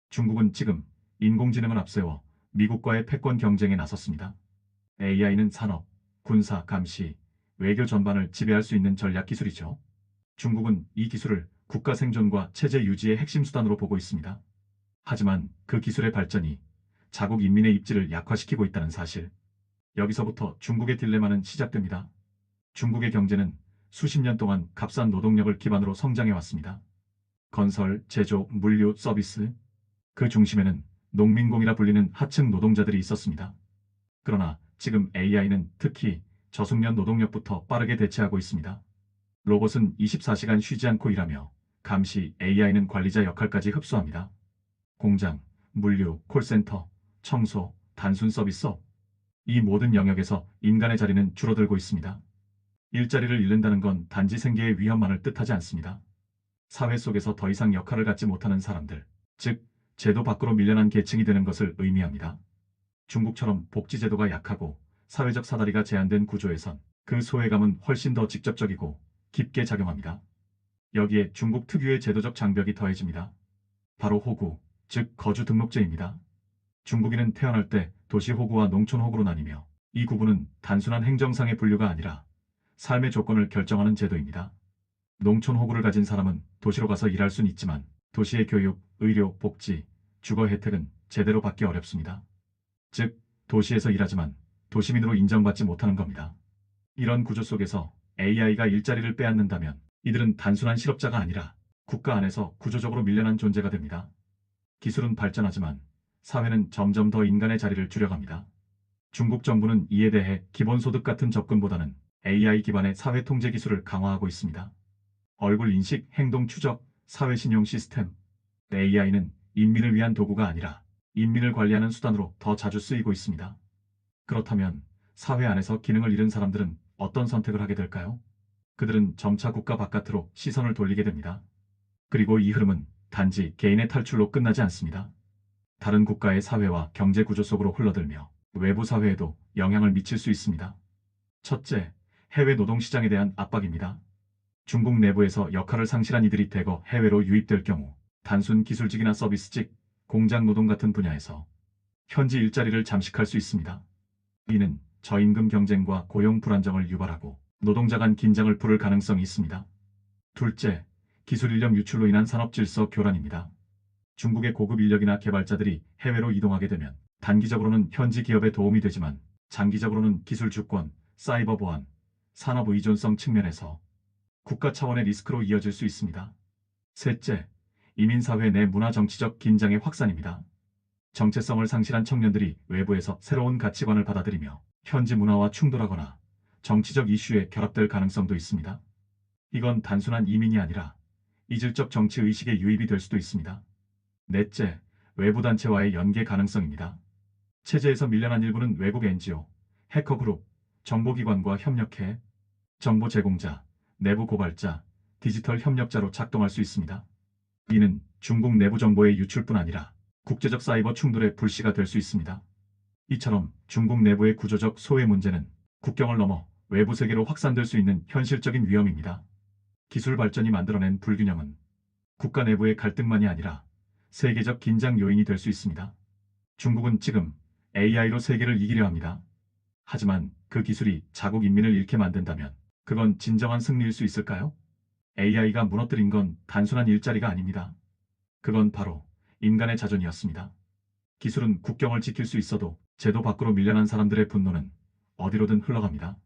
중국은 지금 인공지능을 앞세워 미국과의 패권 경쟁에 나섰습니다. AI는 산업, 군사, 감시, 외교 전반을 지배할 수 있는 전략 기술이죠. 중국은 이 기술을 국가 생존과 체제 유지의 핵심 수단으로 보고 있습니다. 하지만 그 기술의 발전이 자국 인민의 입지를 약화시키고 있다는 사실. 여기서부터 중국의 딜레마는 시작됩니다. 중국의 경제는 수십 년 동안 값싼 노동력을 기반으로 성장해 왔습니다. 건설, 제조, 물류, 서비스. 그 중심에는 농민공이라 불리는 하층 노동자들이 있었습니다. 그러나 지금 AI는 특히 저숙련 노동력부터 빠르게 대체하고 있습니다. 로봇은 24시간 쉬지 않고 일하며 감시 AI는 관리자 역할까지 흡수합니다. 공장, 물류, 콜센터, 청소, 단순 서비스업. 이 모든 영역에서 인간의 자리는 줄어들고 있습니다. 일자리를 잃는다는 건 단지 생계의 위험만을 뜻하지 않습니다. 사회 속에서 더 이상 역할을 갖지 못하는 사람들, 즉 제도 밖으로 밀려난 계층이 되는 것을 의미합니다. 중국처럼 복지제도가 약하고 사회적 사다리가 제한된 구조에선 그 소외감은 훨씬 더 직접적이고 깊게 작용합니다. 여기에 중국 특유의 제도적 장벽이 더해집니다. 바로 호구, 즉 거주 등록제입니다. 중국인은 태어날 때 도시 호구와 농촌 호구로 나뉘며 이 구분은 단순한 행정상의 분류가 아니라 삶의 조건을 결정하는 제도입니다. 농촌 호구를 가진 사람은 도시로 가서 일할 순 있지만 도시의 교육, 의료, 복지, 주거 혜택은 제대로 받기 어렵습니다. 즉, 도시에서 일하지만 도시민으로 인정받지 못하는 겁니다. 이런 구조 속에서 AI가 일자리를 빼앗는다면 이들은 단순한 실업자가 아니라 국가 안에서 구조적으로 밀려난 존재가 됩니다. 기술은 발전하지만 사회는 점점 더 인간의 자리를 줄여갑니다. 중국 정부는 이에 대해 기본소득 같은 접근보다는 AI 기반의 사회 통제 기술을 강화하고 있습니다. 얼굴 인식, 행동 추적, 사회 신용 시스템. AI는 인민을 위한 도구가 아니라 인민을 관리하는 수단으로 더 자주 쓰이고 있습니다. 그렇다면 사회 안에서 기능을 잃은 사람들은 어떤 선택을 하게 될까요? 그들은 점차 국가 바깥으로 시선을 돌리게 됩니다. 그리고 이 흐름은 단지 개인의 탈출로 끝나지 않습니다. 다른 국가의 사회와 경제 구조 속으로 흘러들며 외부 사회에도 영향을 미칠 수 있습니다. 첫째, 해외 노동시장에 대한 압박입니다. 중국 내부에서 역할을 상실한 이들이 대거 해외로 유입될 경우 단순 기술직이나 서비스직, 공장 노동 같은 분야에서 현지 일자리를 잠식할 수 있습니다. 이는 저임금 경쟁과 고용 불안정을 유발하고 노동자 간 긴장을 부를 가능성이 있습니다. 둘째, 기술 인력 유출로 인한 산업 질서 교란입니다. 중국의 고급 인력이나 개발자들이 해외로 이동하게 되면 단기적으로는 현지 기업에 도움이 되지만 장기적으로는 기술 주권, 사이버 보안, 산업 의존성 측면에서 국가 차원의 리스크로 이어질 수 있습니다. 셋째, 이민사회 내 문화 정치적 긴장의 확산입니다. 정체성을 상실한 청년들이 외부에서 새로운 가치관을 받아들이며 현지 문화와 충돌하거나 정치적 이슈에 결합될 가능성도 있습니다. 이건 단순한 이민이 아니라 이질적 정치 의식의 유입이 될 수도 있습니다. 넷째, 외부 단체와의 연계 가능성입니다. 체제에서 밀려난 일부는 외국 NGO, 해커그룹, 정보기관과 협력해 정보 제공자, 내부 고발자, 디지털 협력자로 작동할 수 있습니다. 이는 중국 내부 정보의 유출뿐 아니라 국제적 사이버 충돌의 불씨가 될 수 있습니다. 이처럼 중국 내부의 구조적 소외 문제는 국경을 넘어 외부 세계로 확산될 수 있는 현실적인 위험입니다. 기술 발전이 만들어낸 불균형은 국가 내부의 갈등만이 아니라 세계적 긴장 요인이 될 수 있습니다. 중국은 지금 AI로 세계를 이기려 합니다. 하지만 그 기술이 자국 인민을 잃게 만든다면 그건 진정한 승리일 수 있을까요? AI가 무너뜨린 건 단순한 일자리가 아닙니다. 그건 바로 인간의 자존이었습니다. 기술은 국경을 지킬 수 있어도 제도 밖으로 밀려난 사람들의 분노는 어디로든 흘러갑니다.